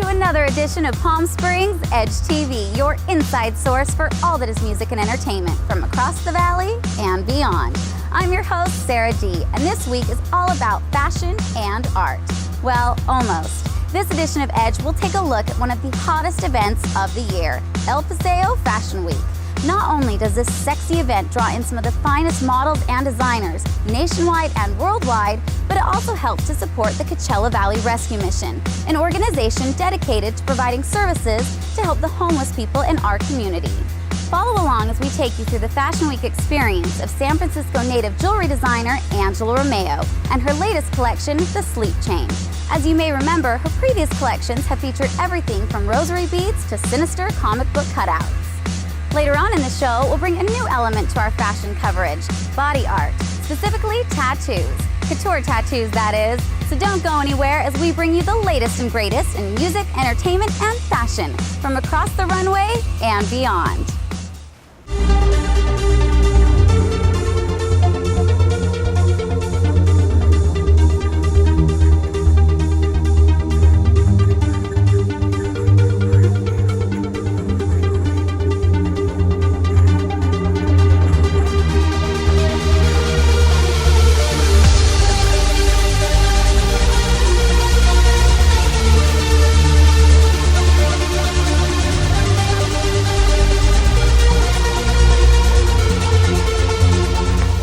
to another edition of Palm Springs Edge TV, your inside source for all that is music and entertainment from across the valley and beyond. I'm your host, Sarah D, and this week is all about fashion and art. Well, almost. This edition of Edge will take a look at one of the hottest events of the year, El Paseo Fashion Week. Not only does this sexy event draw in some of the finest models and designers nationwide and worldwide, but it also helps to support the Coachella Valley Rescue Mission, an organization dedicated to providing services to help the homeless people in our community. Follow along as we take you through the Fashion Week experience of San Francisco native jewelry designer Angela Romeo and her latest collection, the Sleep Chain. As you may remember, her previous collections have featured everything from rosary beads to sinister comic book cutouts. Later on in the show, we'll bring a new element to our fashion coverage, body art, specifically tattoos. Couture tattoos, that is. So don't go anywhere as we bring you the latest and greatest in music, entertainment, and fashion from across the runway and beyond.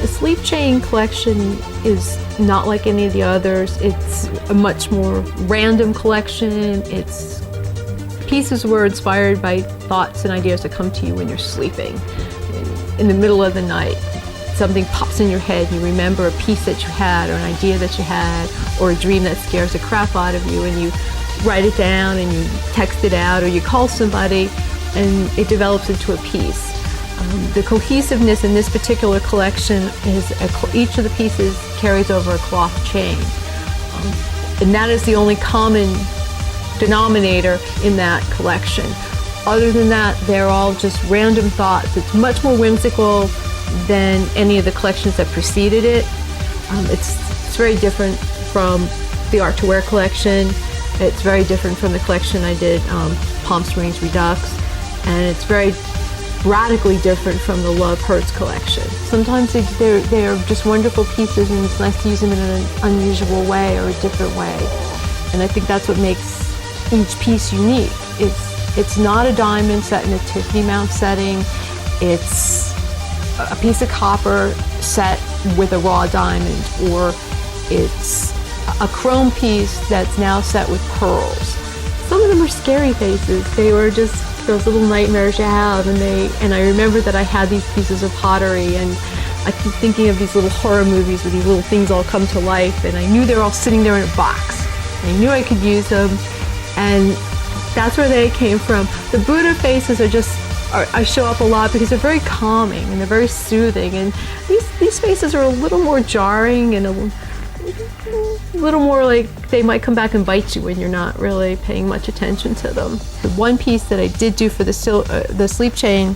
Sleep Chain collection is not like any of the others. It's a much more random collection. It's pieces were inspired by thoughts and ideas that come to you when you're sleeping. In the middle of the night, something pops in your head, you remember a piece that you had or an idea that you had or a dream that scares the crap out of you, and you write it down and you text it out or you call somebody and it develops into a piece. The cohesiveness in this particular collection is each of the pieces carries over a cloth chain. And that is the only common denominator in that collection. Other than that, they're all just random thoughts. It's much more whimsical than any of the collections that preceded it. It's very different from the Art to Wear collection. It's very different from the collection I did, Palm Springs Redux. And it's very radically different from the Love Hurts collection. Sometimes they're just wonderful pieces and it's nice to use them in an unusual way or a different way. And I think that's what makes each piece unique. It's not a diamond set in a Tiffany mount setting. It's a piece of copper set with a raw diamond, or it's a chrome piece that's now set with pearls. Some of them are scary faces. They were just those little nightmares you have, and I remember that I had these pieces of pottery, and I keep thinking of these little horror movies where these little things all come to life, and I knew they were all sitting there in a box. I knew I could use them, and that's where they came from. The Buddha faces I show up a lot because they're very calming and they're very soothing, and these faces are a little more jarring and a little more like they might come back and bite you when you're not really paying much attention to them. The one piece that I did do for the Sleep Chain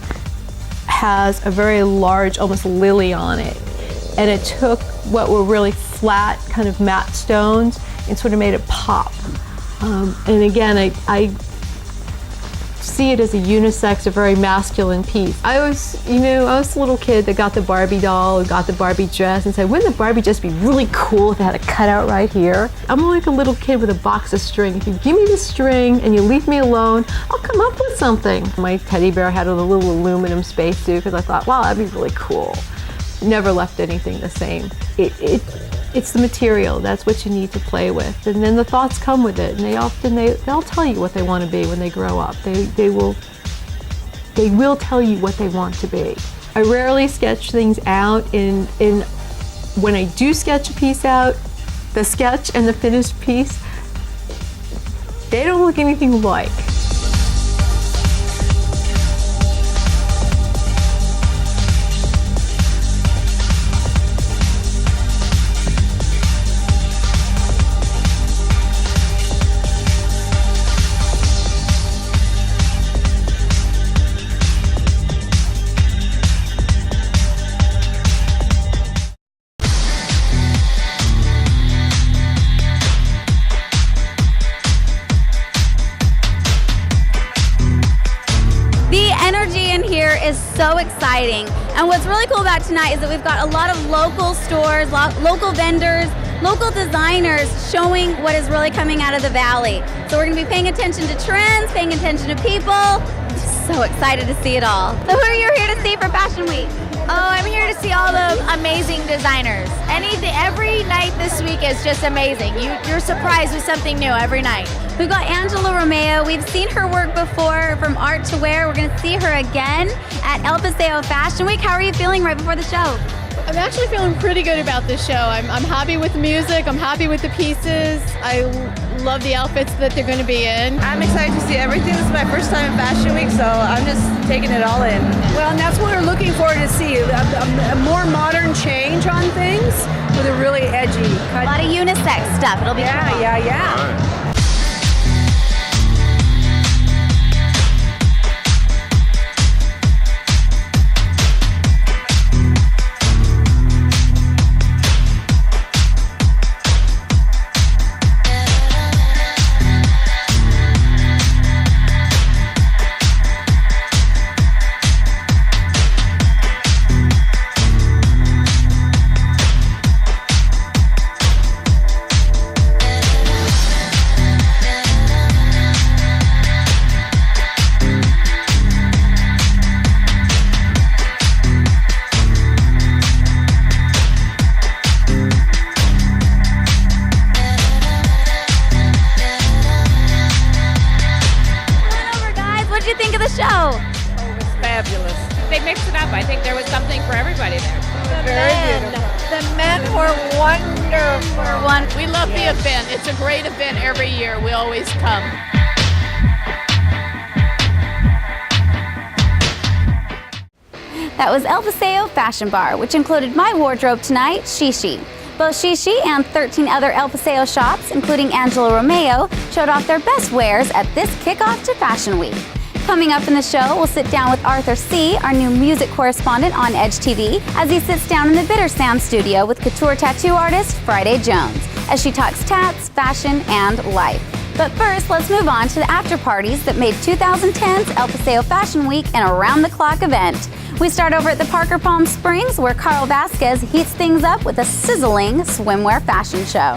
has a very large, almost lily on it, and it took what were really flat, kind of matte stones and sort of made it pop. And again, I see it as a unisex, a very masculine piece. I was a little kid that got the Barbie doll and got the Barbie dress and said, wouldn't the Barbie just be really cool if it had a cutout right here? I'm like a little kid with a box of string. If you give me the string and you leave me alone, I'll come up with something. My teddy bear had a little aluminum spacesuit because I thought, wow, that'd be really cool. Never left anything the same. It's the material, that's what you need to play with. And then the thoughts come with it, and they'll tell you what they want to be when they grow up. They will tell you what they want to be. I rarely sketch things out, and when I do sketch a piece out, the sketch and the finished piece, they don't look anything alike. so exciting. And what's really cool about tonight is that we've got a lot of local stores, local vendors, local designers showing what is really coming out of the Valley. So we're going to be paying attention to trends, paying attention to people. I'm just so excited to see it all. So who are you here to see for Fashion Week? Oh, I'm here to see all the amazing designers. Every night this week is just amazing. You're surprised with something new every night. We've got Angela Romeo. We've seen her work before, from art to wear. We're going to see her again at El Paseo Fashion Week. How are you feeling right before the show? I'm actually feeling pretty good about this show. I'm happy with the music. I'm happy with the pieces. I love the outfits that they're going to be in. I'm excited to see everything. This is my first time in Fashion Week, so I'm just taking it all in. Well, and that's what we're looking for to see, a more modern change on things with a really edgy cut. A lot of unisex stuff. It'll be cool. Yeah. They mixed it up. I think there was something for everybody there. The men were wonderful. We love the event. It's a great event every year. We always come. That was El Paseo Fashion Bar, which included my wardrobe tonight, Shishi. Both Shishi and 13 other El Paseo shops, including Angela Romeo, showed off their best wares at this kickoff to Fashion Week. Coming up in the show, we'll sit down with Arthur C., our new music correspondent on Edge TV, as he sits down in the Bitter Sound studio with couture tattoo artist Friday Jones, as she talks tats, fashion, and life. But first, let's move on to the after parties that made 2010's El Paseo Fashion Week an around-the-clock event. We start over at the Parker Palm Springs, where Carl Vasquez heats things up with a sizzling swimwear fashion show.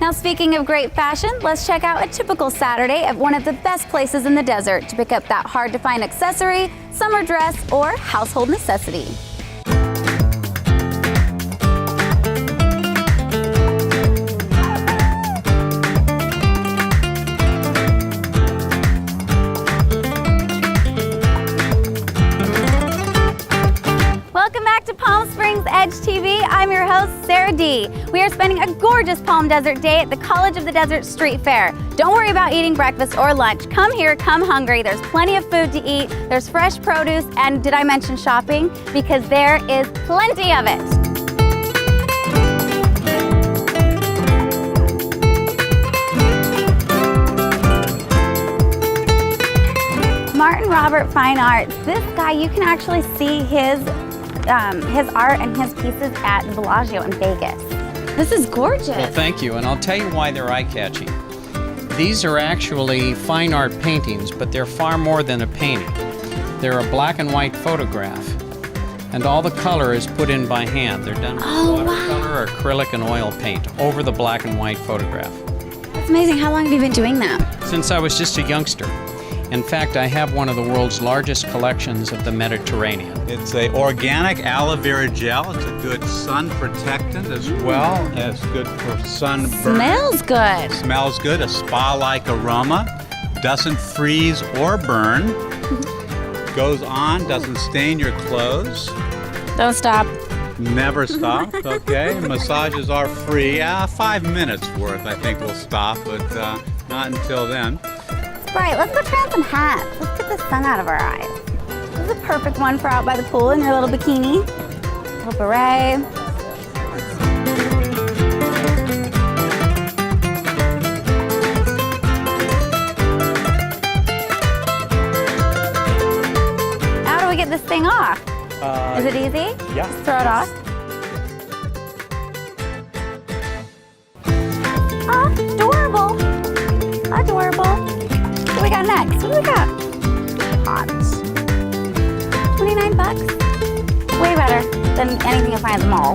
Now, speaking of great fashion, let's check out a typical Saturday at one of the best places in the desert to pick up that hard-to-find accessory, summer dress, or household necessity. Springs Edge TV. I'm your host, Sarah D. We are spending a gorgeous Palm Desert day at the College of the Desert Street Fair. Don't worry about eating breakfast or lunch. Come here, come hungry. There's plenty of food to eat. There's fresh produce, and did I mention shopping? Because there is plenty of it. Martin Robert Fine Arts. This guy, you can actually see his art and his pieces at the Bellagio in Vegas. This is gorgeous. Well, thank you, and I'll tell you why they're eye-catching. These are actually fine art paintings, but they're far more than a painting. They're a black and white photograph, and all the color is put in by hand. They're done with watercolor, acrylic, and oil paint over the black and white photograph. That's amazing. How long have you been doing that? Since I was just a youngster. In fact, I have one of the world's largest collections of the Mediterranean. It's a organic aloe vera gel. It's a good sun protectant as well as good for sunburn. Smells good. Smells good, a spa-like aroma. Doesn't freeze or burn. Goes on, doesn't stain your clothes. Don't stop. Never stop, okay? Massages are free. 5 minutes worth, I think we'll stop, but not until then. Right, let's go try on some hats. Let's get the sun out of our eyes. This is a perfect one for out by the pool in your little bikini. Little beret. How do we get this thing off? Is it easy? Yeah. Just throw it off. Oh, adorable. Adorable. What do we got next? What do we got? Hot. 29 bucks? Way better than anything you find at the mall.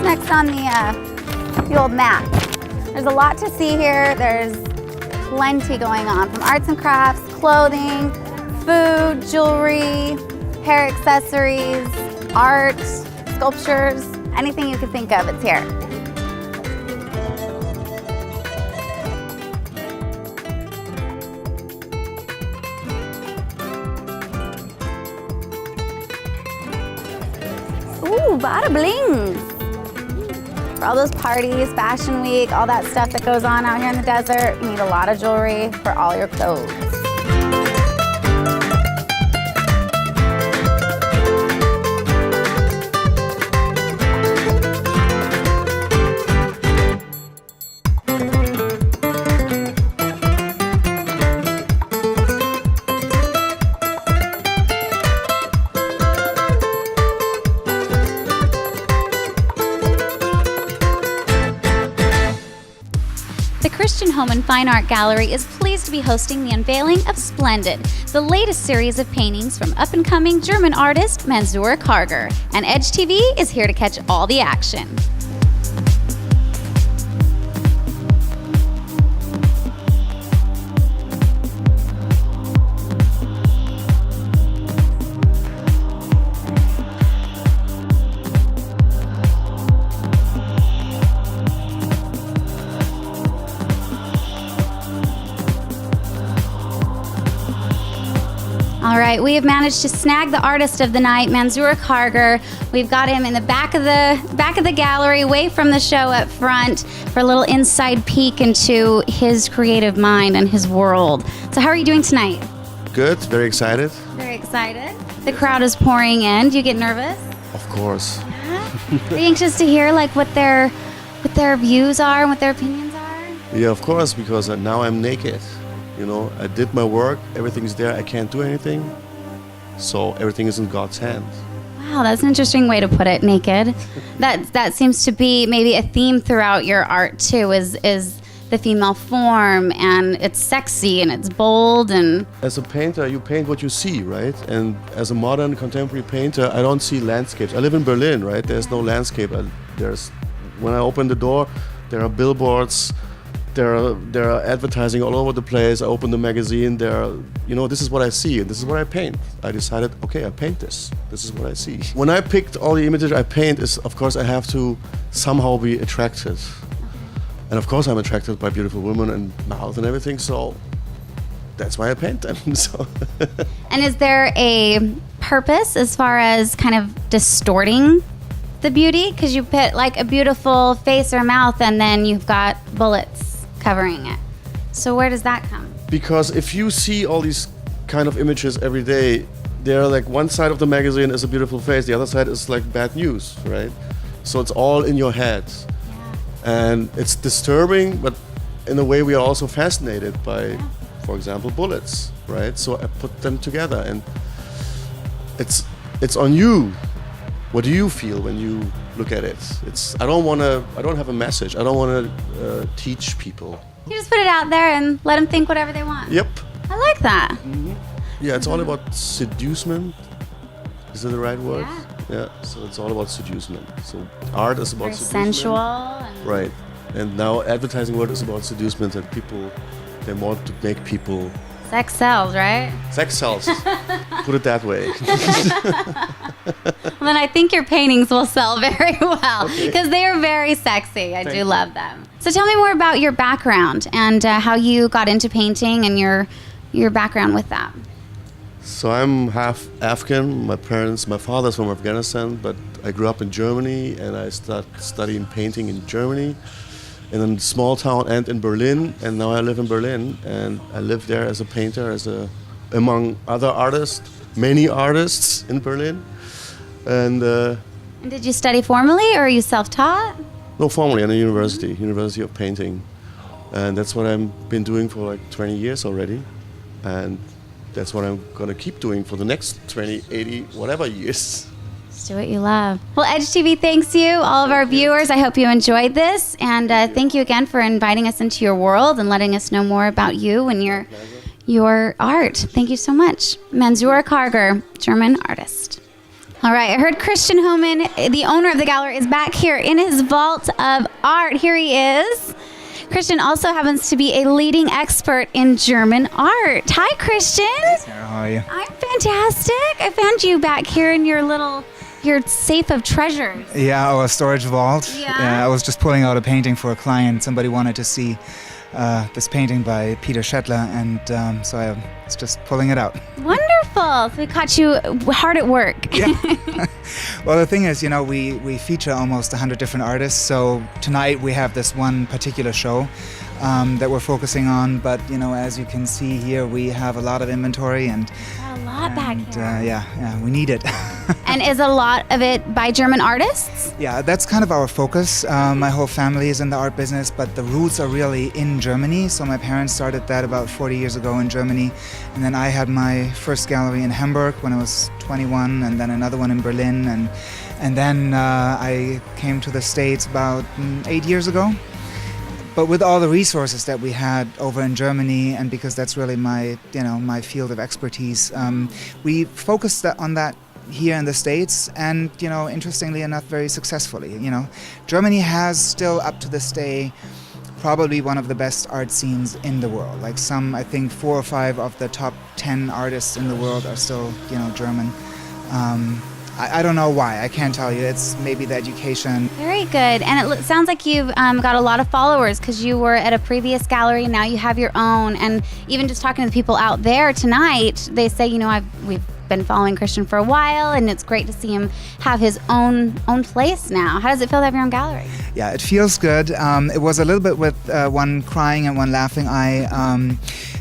Next on the old map. There's a lot to see here. There's plenty going on, from arts and crafts, clothing, food, jewelry, hair accessories, art, sculptures, anything you could think of, it's here. Ooh, bada blings. For all those parties, fashion week, all that stuff that goes on out here in the desert, you need a lot of jewelry for all your clothes. Christian Home and Fine Art Gallery is pleased to be hosting the unveiling of Splendid, the latest series of paintings from up-and-coming German artist Manzur Kargar. And Edge TV is here to catch all the action. All right, we have managed to snag the artist of the night, Manzur Kargar. We've got him in the back of the gallery, away from the show up front, for a little inside peek into his creative mind and his world. So how are you doing tonight? Good, very excited. Very excited. The crowd is pouring in. Do you get nervous? Of course. Yeah? Are you anxious to hear like what their views are and what their opinions are? Yeah, of course, because now I'm naked. You know, I did my work, everything's there, I can't do anything. So everything is in God's hands. Wow, that's an interesting way to put it, naked. That seems to be maybe a theme throughout your art too, is the female form, and it's sexy and it's bold. And as a painter, you paint what you see, right? And as a modern contemporary painter, I don't see landscapes. I live in Berlin, right? There's no landscape. When I open the door, there are billboards, there are advertising all over the place. I open the magazine. This is what I see and this is what I paint. I decided, okay, I paint this. This is what I see. When I picked all the images I paint, is of course I have to somehow be attracted, and of course I'm attracted by beautiful women and mouth and everything. So that's why I paint them. So. And is there a purpose as far as kind of distorting the beauty? Because you put like a beautiful face or mouth and then you've got bullets covering it. So where does that come? Because if you see all these kind of images every day, they're like one side of the magazine is a beautiful face, the other side is like bad news, right? So it's all in your head. Yeah. And it's disturbing, but in a way we are also fascinated by, for example, bullets, right? So I put them together and it's on you. What do you feel when you look at it? I don't have a message. I don't want to teach people. You just put it out there and let them think whatever they want. Yep. I like that. Mm-hmm. Yeah, it's all about seducement. Is that the right word? Yeah. So it's all about seducement. So art is about seducement. Sensual. And right. And now advertising world is about seducement, and they want to make people. Sex sells, right? Sex sells. Put it that way. Well, then I think your paintings will sell very well because they are very sexy. I do love them. So tell me more about your background and how you got into painting and your background with that. So I'm half Afghan. My father's from Afghanistan, but I grew up in Germany and I started studying painting in Germany. In a small town and in Berlin, and now I live in Berlin, and I live there as a painter, among other artists, many artists in Berlin. And did you study formally, or are you self-taught? No, formally, at a University of Painting, and that's what I've been doing for like 20 years already, and that's what I'm gonna keep doing for the next 20, 80, whatever years. Do what you love. Well, Edge TV thanks you, all of our viewers. I hope you enjoyed this, and thank you again for inviting us into your world and letting us know more about you and your art. Thank you so much. Manzur Kargar, German artist. All right, I heard Christian Homan, the owner of the gallery, is back here in his vault of art. Here he is. Christian also happens to be a leading expert in German art. Hi, Christian. Hey, Sarah, how are you? I'm fantastic. I found you back here in your safe of treasures. Yeah, our storage vault. Yeah. I was just pulling out a painting for a client. Somebody wanted to see this painting by Peter Schettler, and so I was just pulling it out. Wonderful. So we caught you hard at work. Yeah. Well, the thing is, we feature almost 100 different artists. So tonight we have this one particular show that we're focusing on. But, as you can see here, we have a lot of inventory and a lot back here. Yeah, we need it. And is a lot of it by German artists? Yeah, that's kind of our focus. My whole family is in the art business, but the roots are really in Germany. So my parents started that about 40 years ago in Germany. And then I had my first gallery in Hamburg when I was 21, and then another one in Berlin. And then I came to the States about 8 years ago. But with all the resources that we had over in Germany, and because that's really my field of expertise, we focused on that here in the States, and interestingly enough, very successfully. Germany has still, up to this day, probably one of the best art scenes in the world. Like I think 4 or 5 of the top 10 artists in the world are still, German. I don't know why. I can't tell you. It's maybe the education. Very good. And it sounds like you've got a lot of followers because you were at a previous gallery. Now you have your own. And even just talking to the people out there tonight, they say, we've been following Christian for a while, and it's great to see him have his own place now. How does it feel to have your own gallery? Yeah, it feels good. It was a little bit with one crying and one laughing eye,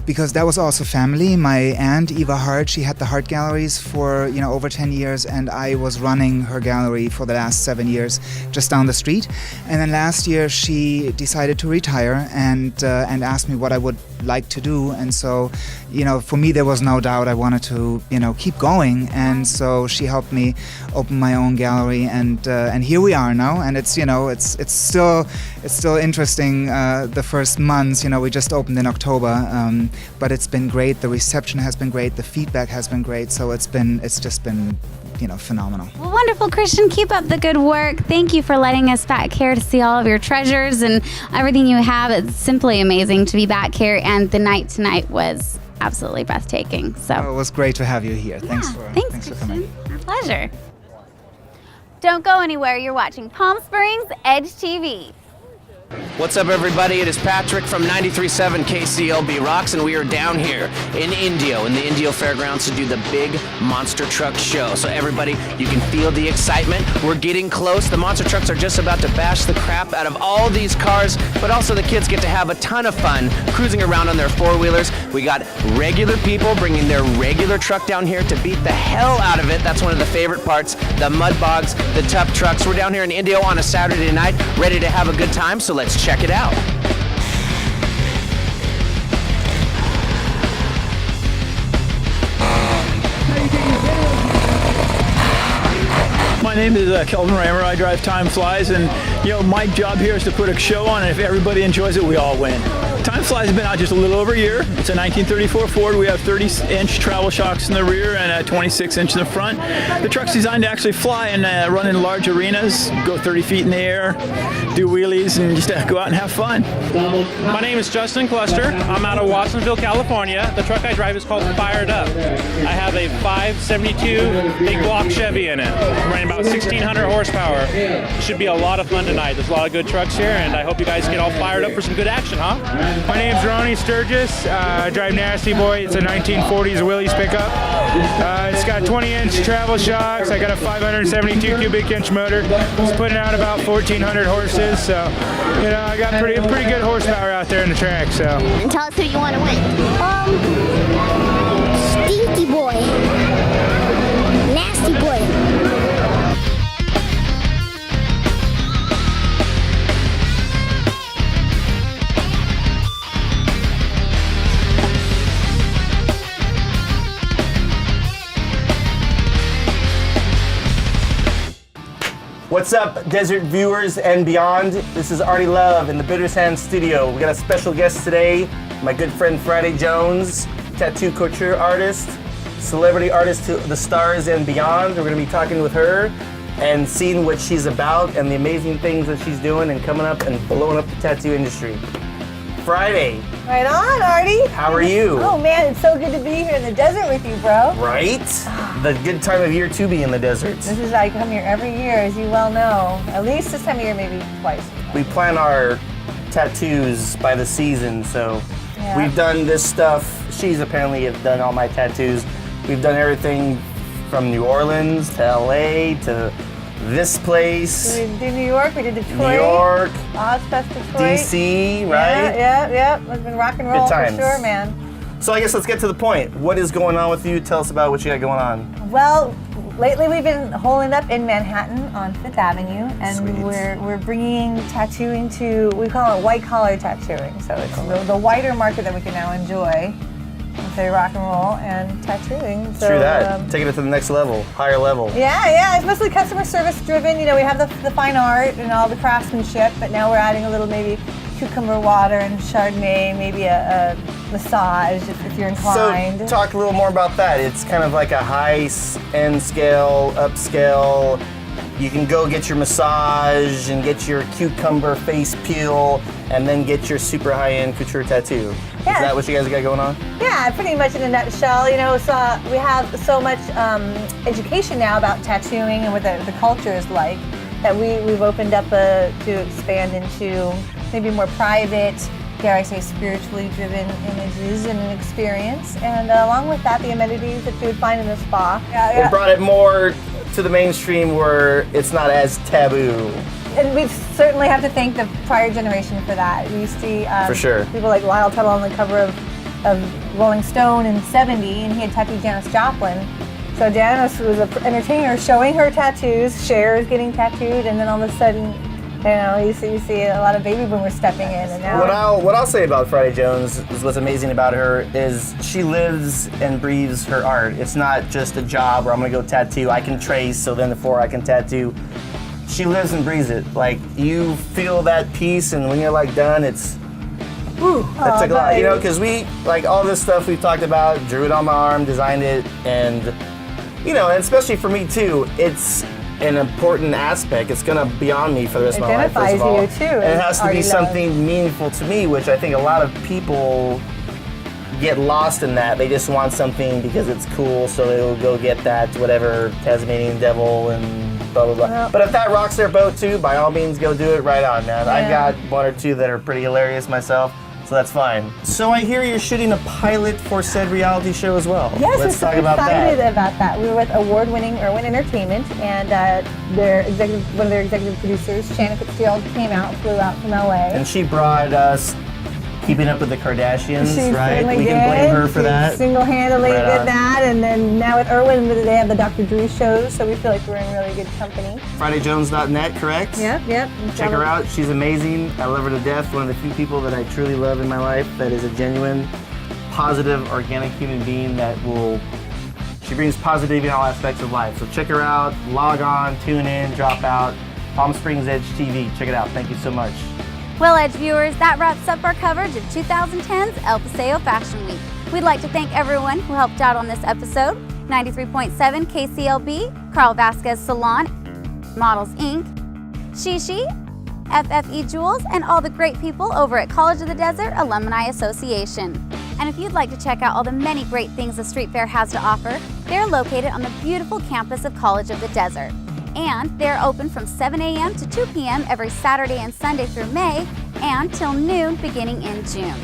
because that was also family. My aunt, Eva Hart, she had the Hart Galleries for over 10 years, and I was running her gallery for the last 7 years just down the street. And then last year she decided to retire and asked me what I would like to do. And so, for me there was no doubt I wanted to, keep going. And so she helped me open my own gallery, and here we are now. And it's it's still interesting. The first months, we just opened in October, but it's been great. The reception has been great. The feedback has been great. So it's just been phenomenal. Well, wonderful, Christian. Keep up the good work. Thank you for letting us back here to see all of your treasures and everything you have. It's simply amazing to be back here, and the night tonight was absolutely breathtaking. So It was great to have you here. Thanks for coming. Our pleasure. Don't go anywhere. You're watching Palm Springs Edge TV. What's up, everybody? It is Patrick from 93.7 KCLB Rocks, and we are down here in Indio, in the Indio Fairgrounds, to do the big monster truck show. So everybody, you can feel the excitement. We're getting close. The monster trucks are just about to bash the crap out of all these cars, but also the kids get to have a ton of fun cruising around on their four-wheelers. We got regular people bringing their regular truck down here to beat the hell out of it. That's one of the favorite parts. The mud bogs, the tough trucks. We're down here in Indio on a Saturday night, ready to have a good time, so let's check it out. My name is Kelvin Rammer. I drive Time Flies, and my job here is to put a show on, and if everybody enjoys it, we all win. Time Flies has been out just a little over a year. It's a 1934 Ford. We have 30-inch travel shocks in the rear and a 26-inch in the front. The truck's designed to actually fly and run in large arenas, go 30 feet in the air, do wheelies, and just go out and have fun. My name is Justin Cluster. I'm out of Watsonville, California. The truck I drive is called Fired Up. I have a 572 big block Chevy in it, running about 1,600 horsepower. It should be a lot of fun tonight. There's a lot of good trucks here, and I hope you guys get all fired up for some good action, huh? My name's Ronnie Sturgis. I drive Nasty Boy. It's a 1940s Willys pickup. It's got 20-inch travel shocks. I got a 572 cubic inch motor. It's putting out about 1,400 horses. So, I got pretty good horsepower out there in the track. So. And tell us who you want to win. Stinky Boy. Nasty Boy. What's up, Desert viewers and beyond? This is Artie Love in the Bitter Sand Studio. We got a special guest today, my good friend Freddie Jones, tattoo couture artist, celebrity artist to the stars and beyond. We're going to be talking with her and seeing what she's about and the amazing things that she's doing and coming up and blowing up the tattoo industry. Friday. Right on, Artie. How are you? Oh man, it's so good to be here in the desert with you, bro. Right? The good time of year to be in the desert. This is, I come here every year, as you well know. At least this time of year, maybe twice. We plan our tattoos by the season, so we've done this stuff. She's apparently have done all my tattoos. We've done everything from New Orleans to LA to this place. We did New York, we did Detroit. New York. Ozfest, Detroit. DC, right? Yeah. It's been rock and roll Good times. for sure, man. So I guess let's get to the point. What is going on with you? Tell us about what you got going on. Well, lately we've been holing up in Manhattan on Fifth Avenue, and we're bringing tattooing to, we call it white collar tattooing. So it's the wider market that we can now enjoy. Say rock and roll and tattooing. So, true that. Taking it to the next level, higher level. Yeah. It's mostly customer service driven. We have the fine art and all the craftsmanship, but now we're adding a little maybe cucumber water and Chardonnay, maybe a massage if you're inclined. So talk a little more about that. It's kind of like a high-end scale, upscale. You can go get your massage and get your cucumber face peel and then get your super high-end couture tattoo. Yeah. Is that what you guys got going on? Yeah, pretty much in a nutshell. So we have so much education now about tattooing and what the culture is like that we've opened up to expand into maybe more private, dare I say, spiritually driven images and an experience. And along with that, the amenities that you would find in a spa. It brought it more to the mainstream where it's not as taboo. And we certainly have to thank the prior generation for that. We see for sure. People like Lyle Tuttle on the cover of Rolling Stone in '70, and he had tattooed Janis Joplin. So Janis was an entertainer showing her tattoos, Cher's getting tattooed, and then all of a sudden, you see a lot of baby boomers stepping in. And now what I'll say about Friday Jones is what's amazing about her is she lives and breathes her art. It's not just a job where I'm gonna go tattoo. I can trace, so then therefore I can tattoo. She lives and breathes it. Like, you feel that peace, and when you're like done, it's, whew, that took a lot. Because we, like all this stuff we've talked about, drew it on my arm, designed it, and you know, and especially for me too, it's an important aspect. It's gonna be on me for the rest of my life, first of all. Identifies you too. And it has to be something meaningful to me, which I think a lot of people get lost in that. They just want something because it's cool, so they will go get that whatever Tasmanian devil and blah blah blah. Well, but if that rocks their boat too, by all means go do it, right on, man. Yeah. I've got one or two that are pretty hilarious myself, so that's fine. So I hear you're shooting a pilot for said reality show as well. Yes, Let's we're talk so about excited that. about that. We were with award-winning Irwin Entertainment, and one of their executive producers, Shannon Fitzgerald, flew out from LA. And she brought us Keeping Up with the Kardashians, She right? certainly We can blame her for She that. Single-handedly Right did on. that, and then now with Irwin, they have the Dr. Drew shows, so we feel like we're in really good company. FridayJones.net, correct? Yep. Check her out. She's amazing. I love her to death. One of the few people that I truly love in my life that is a genuine, positive, organic human being she brings positivity in all aspects of life. So check her out, log on, tune in, drop out. Palm Springs Edge TV. Check it out. Thank you so much. Well, Edge viewers, that wraps up our coverage of 2010's El Paseo Fashion Week. We'd like to thank everyone who helped out on this episode. 93.7 KCLB, Carl Vasquez Salon, Models Inc., Shishi, FFE Jewels, and all the great people over at College of the Desert Alumni Association. And if you'd like to check out all the many great things the Street Fair has to offer, they're located on the beautiful campus of College of the Desert. And they're open from 7 a.m. to 2 p.m. every Saturday and Sunday through May, and till noon beginning in June.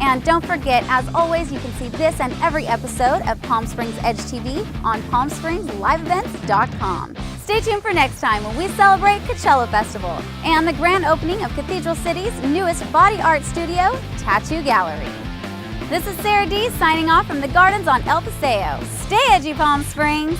And don't forget, as always, you can see this and every episode of Palm Springs Edge TV on PalmSpringsLiveEvents.com. Stay tuned for next time when we celebrate Coachella Festival and the grand opening of Cathedral City's newest body art studio, Tattoo Gallery. This is Sarah D signing off from the gardens on El Paseo. Stay edgy, Palm Springs.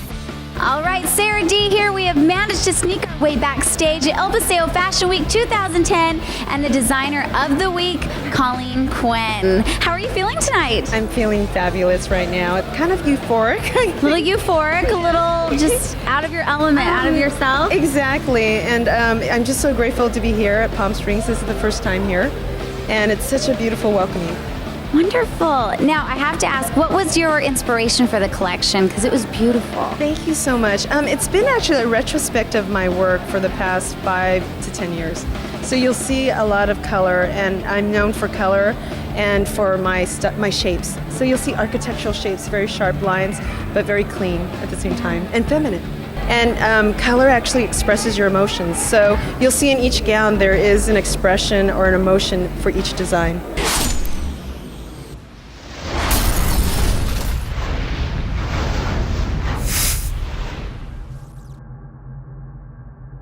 All right, Sarah D here. We have managed to sneak our way backstage at El Paseo Fashion Week 2010 and the designer of the week, Colleen Quinn. How are you feeling tonight? I'm feeling fabulous right now. Kind of euphoric. A little euphoric, a little just out of your element, out of yourself. Exactly, and I'm just so grateful to be here at Palm Springs. This is the first time here, and it's such a beautiful welcoming. Wonderful. Now, I have to ask, what was your inspiration for the collection? Because it was beautiful. Thank you so much. It's been actually a retrospect of my work for the past 5 to 10 years. So you'll see a lot of color, and I'm known for color and for my shapes. So you'll see architectural shapes, very sharp lines, but very clean at the same time, and feminine. And color actually expresses your emotions. So you'll see in each gown there is an expression or an emotion for each design.